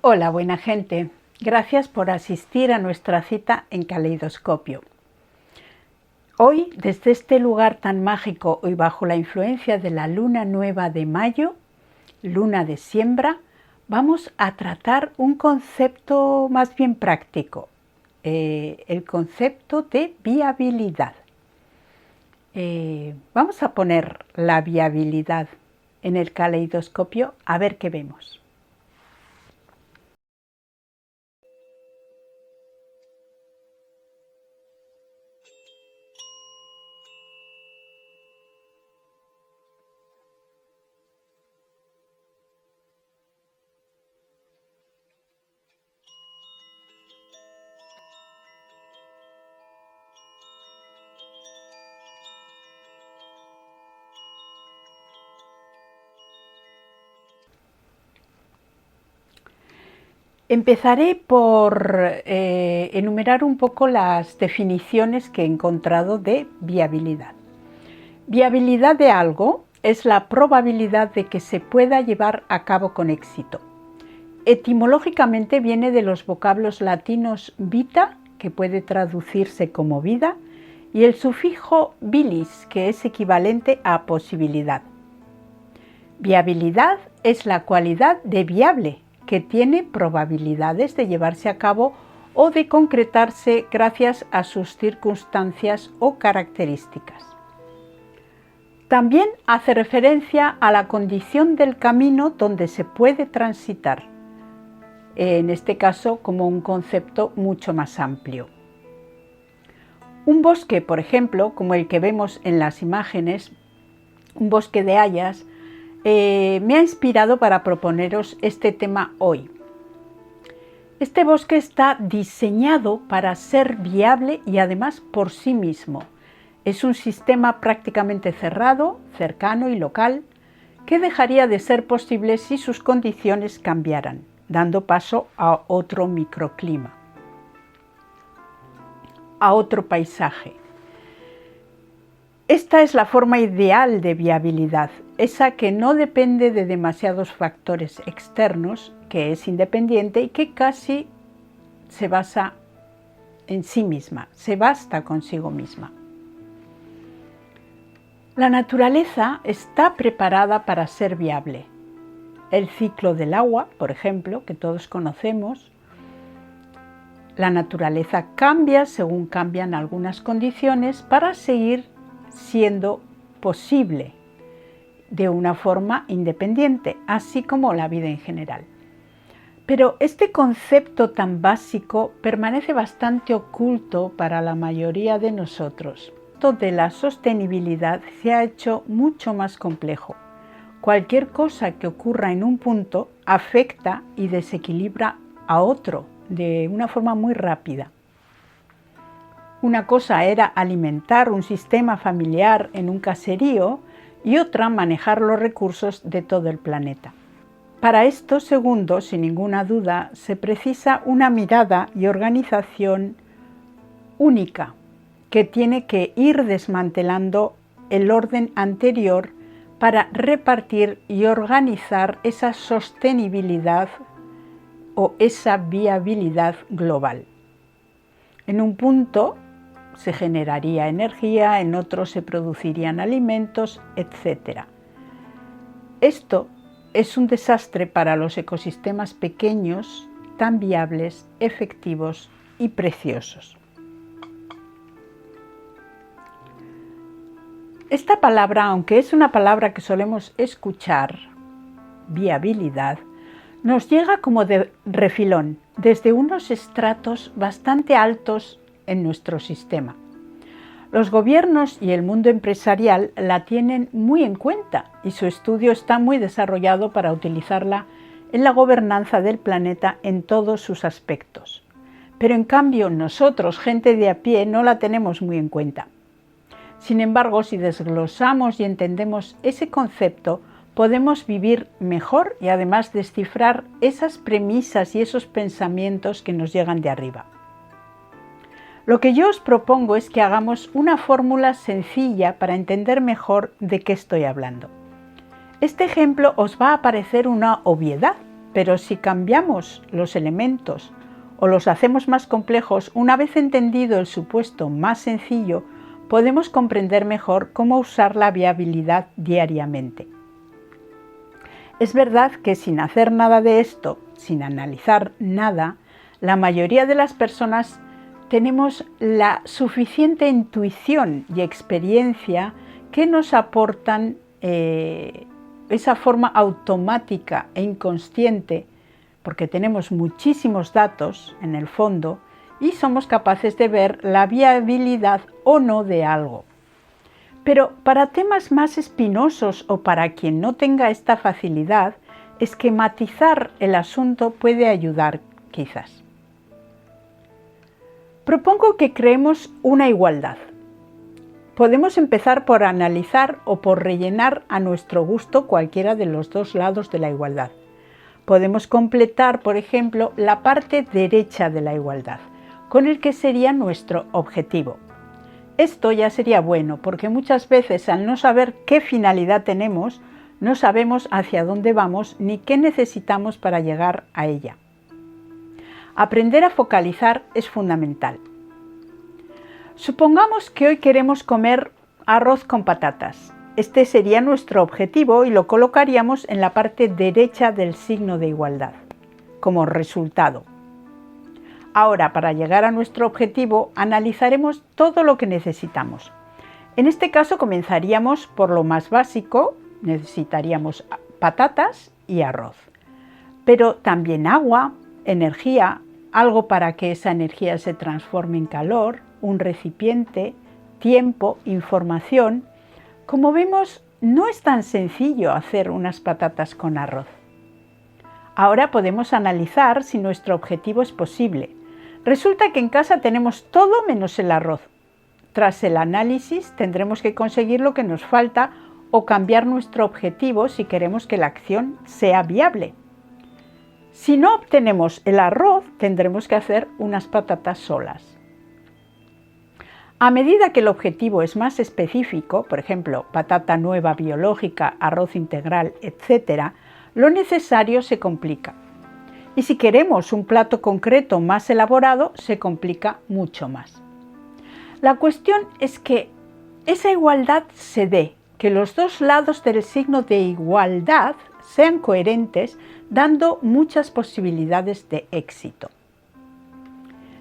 Hola, buena gente. Gracias por asistir a nuestra cita en Caleidoscopio. Hoy, desde este lugar tan mágico y bajo la influencia de la luna nueva de mayo, luna de siembra, vamos a tratar un concepto más bien práctico, el concepto de viabilidad. Vamos a poner la viabilidad en el caleidoscopio a ver qué vemos. Empezaré por enumerar un poco las definiciones que he encontrado de viabilidad. Viabilidad de algo es la probabilidad de que se pueda llevar a cabo con éxito. Etimológicamente viene de los vocablos latinos vita, que puede traducirse como vida, y el sufijo vilis, que es equivalente a posibilidad. Viabilidad es la cualidad de viable, que tiene probabilidades de llevarse a cabo o de concretarse gracias a sus circunstancias o características. También hace referencia a la condición del camino donde se puede transitar, en este caso como un concepto mucho más amplio. Un bosque, por ejemplo, como el que vemos en las imágenes, un bosque de hayas, me ha inspirado para proponeros este tema hoy. Este bosque está diseñado para ser viable y además por sí mismo. Es un sistema prácticamente cerrado, cercano y local, que dejaría de ser posible si sus condiciones cambiaran, dando paso a otro microclima, a otro paisaje. Esta es la forma ideal de viabilidad, esa que no depende de demasiados factores externos, que es independiente y que casi se basa en sí misma, se basta consigo misma. La naturaleza está preparada para ser viable. El ciclo del agua, por ejemplo, que todos conocemos, la naturaleza cambia según cambian algunas condiciones para seguir siendo posible de una forma independiente, así como la vida en general. Pero este concepto tan básico permanece bastante oculto para la mayoría de nosotros. Esto de la sostenibilidad se ha hecho mucho más complejo. Cualquier cosa que ocurra en un punto afecta y desequilibra a otro de una forma muy rápida. Una cosa era alimentar un sistema familiar en un caserío y otra manejar los recursos de todo el planeta. Para esto segundo, sin ninguna duda, se precisa una mirada y organización única que tiene que ir desmantelando el orden anterior para repartir y organizar esa sostenibilidad o esa viabilidad global. En un punto se generaría energía, en otro se producirían alimentos, etc. Esto es un desastre para los ecosistemas pequeños, tan viables, efectivos y preciosos. Esta palabra, aunque es una palabra que solemos escuchar, viabilidad, nos llega como de refilón, desde unos estratos bastante altos en nuestro sistema. Los gobiernos y el mundo empresarial la tienen muy en cuenta y su estudio está muy desarrollado para utilizarla en la gobernanza del planeta en todos sus aspectos. Pero en cambio nosotros, gente de a pie, no la tenemos muy en cuenta. Sin embargo, si desglosamos y entendemos ese concepto, podemos vivir mejor y además descifrar esas premisas y esos pensamientos que nos llegan de arriba. Lo que yo os propongo es que hagamos una fórmula sencilla para entender mejor de qué estoy hablando. Este ejemplo os va a parecer una obviedad, pero si cambiamos los elementos o los hacemos más complejos, una vez entendido el supuesto más sencillo, podemos comprender mejor cómo usar la viabilidad diariamente. Es verdad que sin hacer nada de esto, sin analizar nada, la mayoría de las personas tenemos la suficiente intuición y experiencia que nos aportan esa forma automática e inconsciente, porque tenemos muchísimos datos en el fondo y somos capaces de ver la viabilidad o no de algo. Pero para temas más espinosos o para quien no tenga esta facilidad, esquematizar el asunto puede ayudar quizás. Propongo que creemos una igualdad. Podemos empezar por analizar o por rellenar a nuestro gusto cualquiera de los dos lados de la igualdad. Podemos completar, por ejemplo, la parte derecha de la igualdad, con el que sería nuestro objetivo. Esto ya sería bueno, porque muchas veces al no saber qué finalidad tenemos, no sabemos hacia dónde vamos ni qué necesitamos para llegar a ella. Aprender a focalizar es fundamental. Supongamos que hoy queremos comer arroz con patatas. Este sería nuestro objetivo y lo colocaríamos en la parte derecha del signo de igualdad, como resultado. Ahora, para llegar a nuestro objetivo, analizaremos todo lo que necesitamos. En este caso comenzaríamos por lo más básico, necesitaríamos patatas y arroz, pero también agua, energía, algo para que esa energía se transforme en calor, un recipiente, tiempo, información. Como vemos, no es tan sencillo hacer unas patatas con arroz. Ahora podemos analizar si nuestro objetivo es posible. Resulta que en casa tenemos todo menos el arroz. Tras el análisis tendremos que conseguir lo que nos falta o cambiar nuestro objetivo si queremos que la acción sea viable. Si no obtenemos el arroz, tendremos que hacer unas patatas solas. A medida que el objetivo es más específico, por ejemplo, patata nueva biológica, arroz integral, etc., lo necesario se complica. Y si queremos un plato concreto más elaborado, se complica mucho más. La cuestión es que esa igualdad se dé, que los dos lados del signo de igualdad sean coherentes, dando muchas posibilidades de éxito.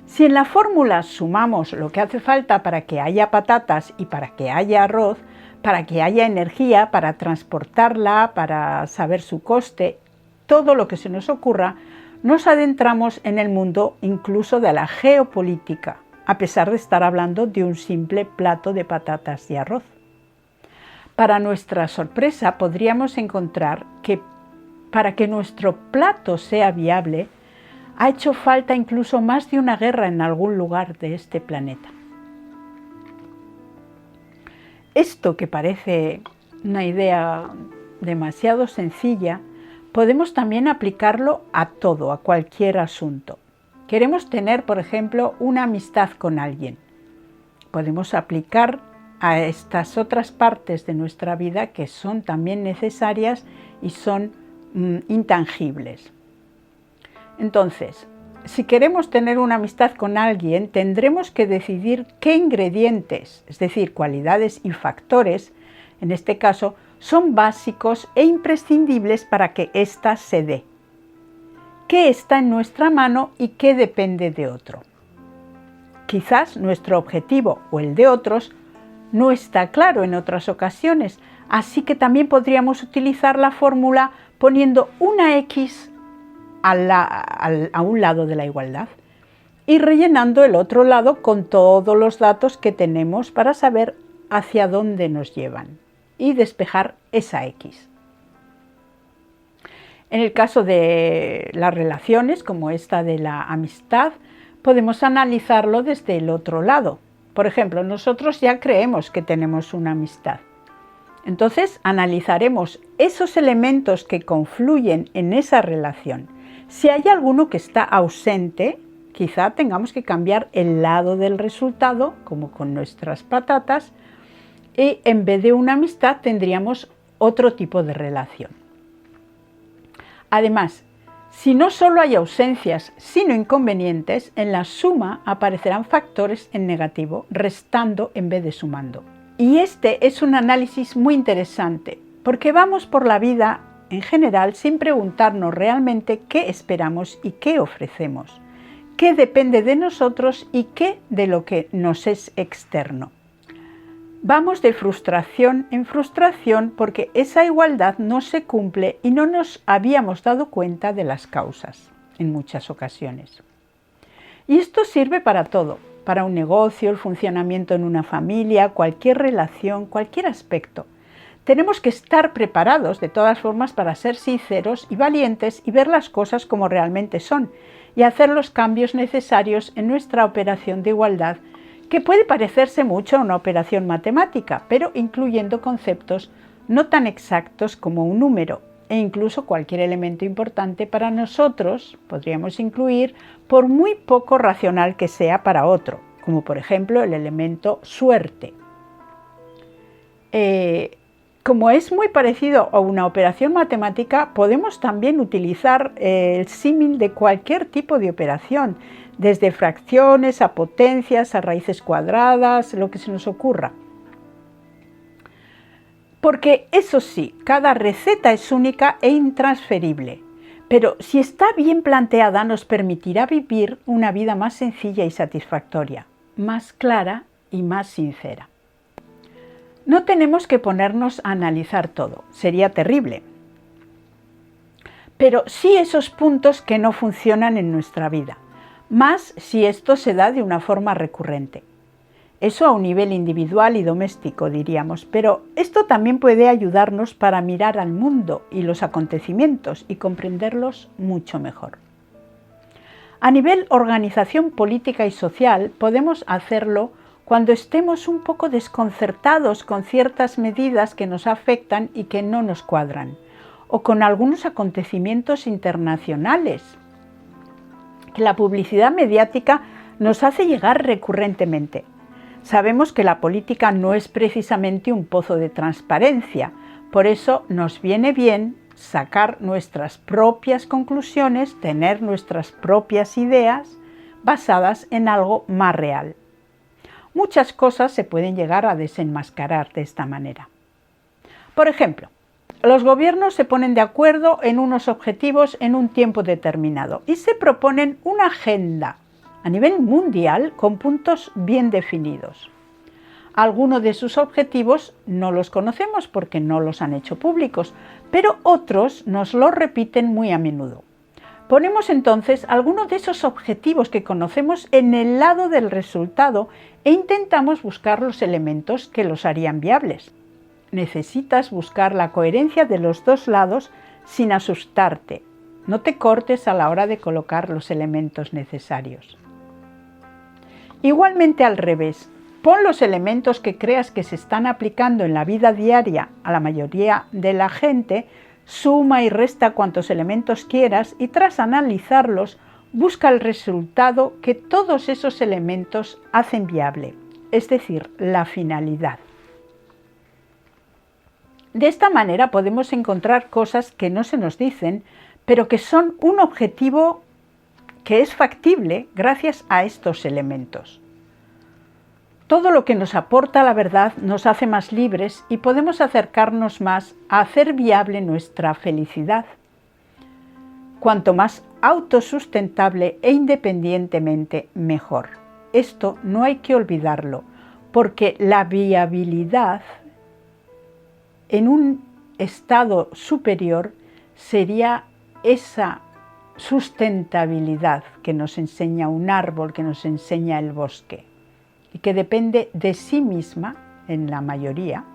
Si en la fórmula sumamos lo que hace falta para que haya patatas y para que haya arroz, para que haya energía, para transportarla, para saber su coste, todo lo que se nos ocurra, nos adentramos en el mundo incluso de la geopolítica, a pesar de estar hablando de un simple plato de patatas y arroz. Para nuestra sorpresa, podríamos encontrar que para que nuestro plato sea viable, ha hecho falta incluso más de una guerra en algún lugar de este planeta. Esto, que parece una idea demasiado sencilla, podemos también aplicarlo a todo, a cualquier asunto. Queremos tener, por ejemplo, una amistad con alguien. Podemos aplicar a estas otras partes de nuestra vida que son también necesarias y son intangibles. Entonces, si queremos tener una amistad con alguien, tendremos que decidir qué ingredientes, es decir, cualidades y factores, en este caso, son básicos e imprescindibles para que ésta se dé. ¿Qué está en nuestra mano y qué depende de otro? Quizás nuestro objetivo o el de otros no está claro en otras ocasiones, así que también podríamos utilizar la fórmula poniendo una X a un lado de la igualdad y rellenando el otro lado con todos los datos que tenemos para saber hacia dónde nos llevan y despejar esa X. En el caso de las relaciones, como esta de la amistad, podemos analizarlo desde el otro lado. Por ejemplo, nosotros ya creemos que tenemos una amistad. Entonces analizaremos esos elementos que confluyen en esa relación. Si hay alguno que está ausente, quizá tengamos que cambiar el lado del resultado, como con nuestras patatas, y en vez de una amistad tendríamos otro tipo de relación. Además, Si no solo hay ausencias, sino inconvenientes, en la suma aparecerán factores en negativo, restando en vez de sumando. Y este es un análisis muy interesante, porque vamos por la vida en general sin preguntarnos realmente qué esperamos y qué ofrecemos, qué depende de nosotros y qué de lo que nos es externo. Vamos de frustración en frustración porque esa igualdad no se cumple y no nos habíamos dado cuenta de las causas en muchas ocasiones. Y esto sirve para todo, para un negocio, el funcionamiento en una familia, cualquier relación, cualquier aspecto. Tenemos que estar preparados de todas formas para ser sinceros y valientes y ver las cosas como realmente son y hacer los cambios necesarios en nuestra operación de igualdad, que puede parecerse mucho a una operación matemática, pero incluyendo conceptos no tan exactos como un número e incluso cualquier elemento importante para nosotros, podríamos incluir, por muy poco racional que sea para otro, como por ejemplo el elemento suerte. Como es muy parecido a una operación matemática, podemos también utilizar el símil de cualquier tipo de operación, desde fracciones a potencias, a raíces cuadradas, lo que se nos ocurra. Porque eso sí, cada receta es única e intransferible, pero si está bien planteada nos permitirá vivir una vida más sencilla y satisfactoria, más clara y más sincera. No tenemos que ponernos a analizar todo, sería terrible. Pero sí esos puntos que no funcionan en nuestra vida, más si esto se da de una forma recurrente. Eso a un nivel individual y doméstico, diríamos, pero esto también puede ayudarnos para mirar al mundo y los acontecimientos y comprenderlos mucho mejor. A nivel organización política y social podemos hacerlo cuando estemos un poco desconcertados con ciertas medidas que nos afectan y que no nos cuadran, o con algunos acontecimientos internacionales que la publicidad mediática nos hace llegar recurrentemente. Sabemos que la política no es precisamente un pozo de transparencia, por eso nos viene bien sacar nuestras propias conclusiones, tener nuestras propias ideas basadas en algo más real. Muchas cosas se pueden llegar a desenmascarar de esta manera. Por ejemplo, los gobiernos se ponen de acuerdo en unos objetivos en un tiempo determinado y se proponen una agenda a nivel mundial con puntos bien definidos. Algunos de sus objetivos no los conocemos porque no los han hecho públicos, pero otros nos los repiten muy a menudo. Ponemos entonces algunos de esos objetivos que conocemos en el lado del resultado e intentamos buscar los elementos que los harían viables. Necesitas buscar la coherencia de los dos lados sin asustarte. No te cortes a la hora de colocar los elementos necesarios. Igualmente al revés, pon los elementos que creas que se están aplicando en la vida diaria a la mayoría de la gente, suma y resta cuantos elementos quieras y tras analizarlos, busca el resultado que todos esos elementos hacen viable, es decir, la finalidad. De esta manera podemos encontrar cosas que no se nos dicen, pero que son un objetivo que es factible gracias a estos elementos. Todo lo que nos aporta la verdad nos hace más libres y podemos acercarnos más a hacer viable nuestra felicidad. Cuanto más autosustentable e independientemente, mejor. Esto no hay que olvidarlo, porque la viabilidad en un estado superior sería esa sustentabilidad que nos enseña un árbol, que nos enseña el bosque, y que depende de sí misma, en la mayoría,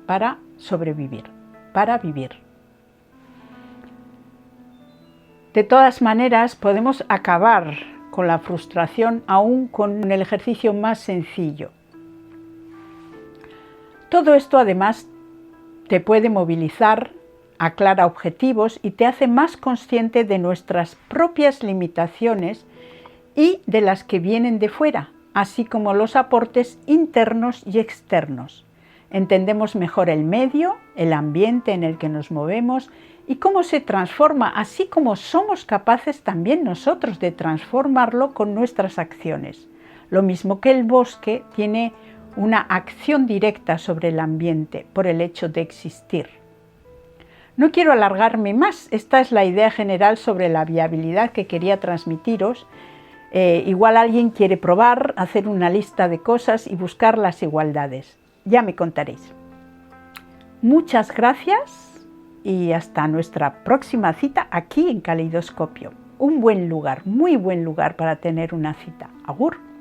para sobrevivir, para vivir. De todas maneras, podemos acabar con la frustración aún con el ejercicio más sencillo. Todo esto además te puede movilizar, aclara objetivos y te hace más consciente de nuestras propias limitaciones y de las que vienen de fuera, así como los aportes internos y externos. Entendemos mejor el medio, el ambiente en el que nos movemos y cómo se transforma, así como somos capaces también nosotros de transformarlo con nuestras acciones. Lo mismo que el bosque tiene una acción directa sobre el ambiente por el hecho de existir. No quiero alargarme más, esta es la idea general sobre la viabilidad que quería transmitiros. Igual alguien quiere probar, hacer una lista de cosas y buscar las igualdades. Ya me contaréis. Muchas gracias y hasta nuestra próxima cita aquí en Caleidoscopio. Un buen lugar, muy buen lugar para tener una cita. Agur.